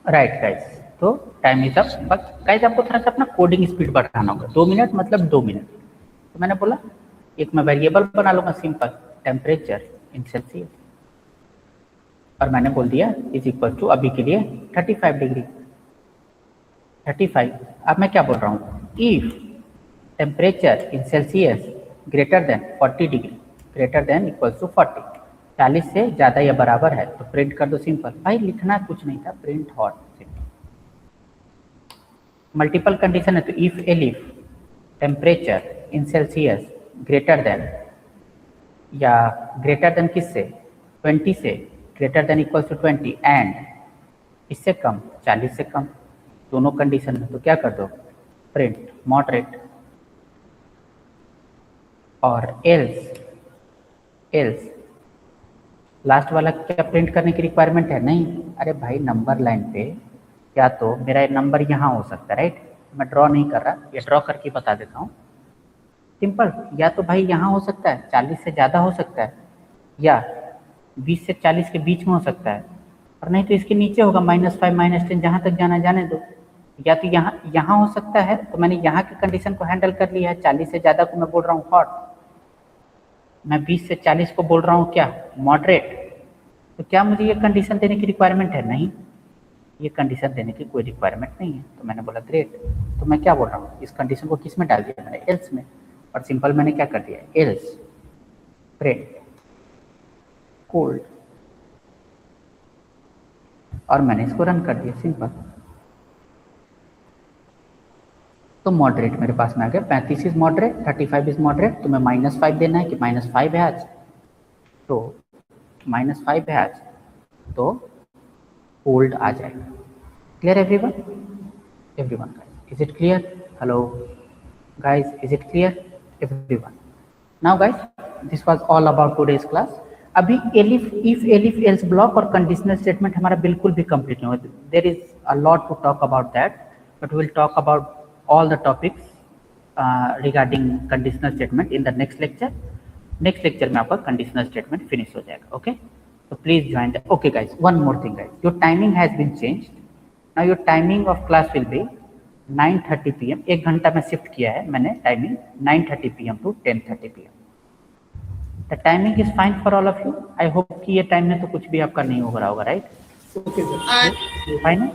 राइट गाइस, तो टाइम इज अप। बस गाइस आपको थोड़ा सा अपना कोडिंग स्पीड बढ़ाना होगा। 2 मिनट मतलब 2 मिनट। तो मैंने बोला एक मैं वेरिएबल बना लूँगा सिंपल, टेम्परेचर इन सेल्सियस, और मैंने बोल दिया इज इक्वल टू अभी के लिए 35 डिग्री, 35। अब मैं क्या बोल रहा हूँ? If temperature in Celsius greater than 40 degree, greater than equal to 40, 40 से ज़्यादा या बराबर है तो प्रिंट कर दो सिंपल। भाई लिखना कुछ नहीं था, print hot simple. Multiple condition है तो if elif temperature in Celsius greater than, या ग्रेटर देन किससे? 20 से, greater than equal to 20 and इससे कम 40 से कम, दोनों कंडीशन में तो क्या कर दो? Print moderate. और एल्स, एल्स लास्ट वाला क्या प्रिंट करने की रिक्वायरमेंट है? नहीं। अरे भाई नंबर लाइन पे या तो मेरा नंबर यहाँ हो सकता है, राइट? मैं ड्रॉ नहीं कर रहा, ये ड्रॉ करके बता देता हूँ। सिंपल, या तो भाई यहाँ हो सकता है 40 से ज़्यादा हो सकता है, या 20 से 40 के बीच में हो सकता है, और नहीं तो इसके नीचे होगा -5 -10, जहाँ तक जाना जाने दो। या तो यहाँ हो सकता है, तो मैंने यहाँ की कंडीशन को हैंडल कर लिया है। 40 से ज़्यादा को मैं बोल रहा हूँ हॉट, मैं 20 से 40 को बोल रहा हूँ क्या, मॉडरेट। तो क्या मुझे ये कंडीशन देने की रिक्वायरमेंट है? नहीं, ये कंडीशन देने की कोई रिक्वायरमेंट नहीं है। तो मैंने बोला ग्रेट। तो मैं क्या बोल रहा हूँ, इस कंडीशन को किस में डाल दिया मैंने, एल्स में। और सिंपल मैंने क्या कर दिया, एल्स प्रिंट कोल्ड, और मैंने इसको रन कर दिया, सिंपल। तो मॉडरेट मेरे पास में आ गया, 35 इज मॉडरेट, 35 इज मॉडरेट। तो मैं -5 देना है कि -5 है आज, तो -5 है आज, तो कोल्ड आ जाएगा। Clear everyone? Everyone guys, is it clear? Hello guys, is it clear everyone? Now guys, this was all about today's class. अभी elif, if, elif, else block और कंडीशनल स्टेटमेंट हमारा बिल्कुल भी कंप्लीट नहीं हुआ। There is a lot to talk about that, but we will talk about all the topics regarding conditional statement in the next lecture. Next lecture में आपका conditional statement finish हो जाएगा. Okay, so please join the, okay guys, one more thing guys, your timing has been changed. Now your timing of class will be 9:30 PM. 1 घंटा में shift किया है मैंने timing, 9:30 PM to 10:30 PM. The timing is fine for all of you. I hope कि ये time में तो कुछ भी आपका नहीं हो रहा होगा, right? Okay, sir. Fine.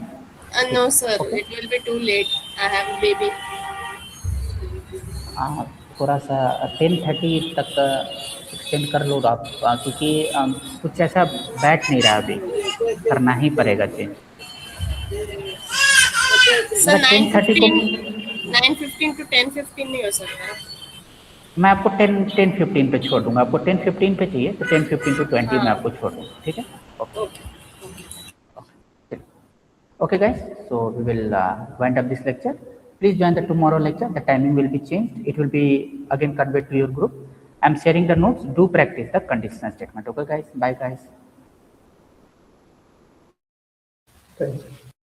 No, sir. Okay. It will be too late. I have a baby. थोड़ा सा 10:30 तक एक्सटेंड कर लो आप, क्योंकि कुछ ऐसा बैठ नहीं रहा, अभी करना ही पड़ेगा चेंज। Sir, 10:30 को 9:15 to 10:15 नहीं हो सकता? मैं आपको 10:15 पे छोड़ दूंगा। आपको 10:15 पे चाहिए तो 10:15 to 20 मैं आपको छोड़ दूंगा, ठीक है? Okay guys, so we will wind up this lecture. Please join the tomorrow lecture. The timing will be changed. It will be again conveyed to your group. I'm sharing the notes. Do practice the conditional statement. Okay guys, bye guys. Thank you.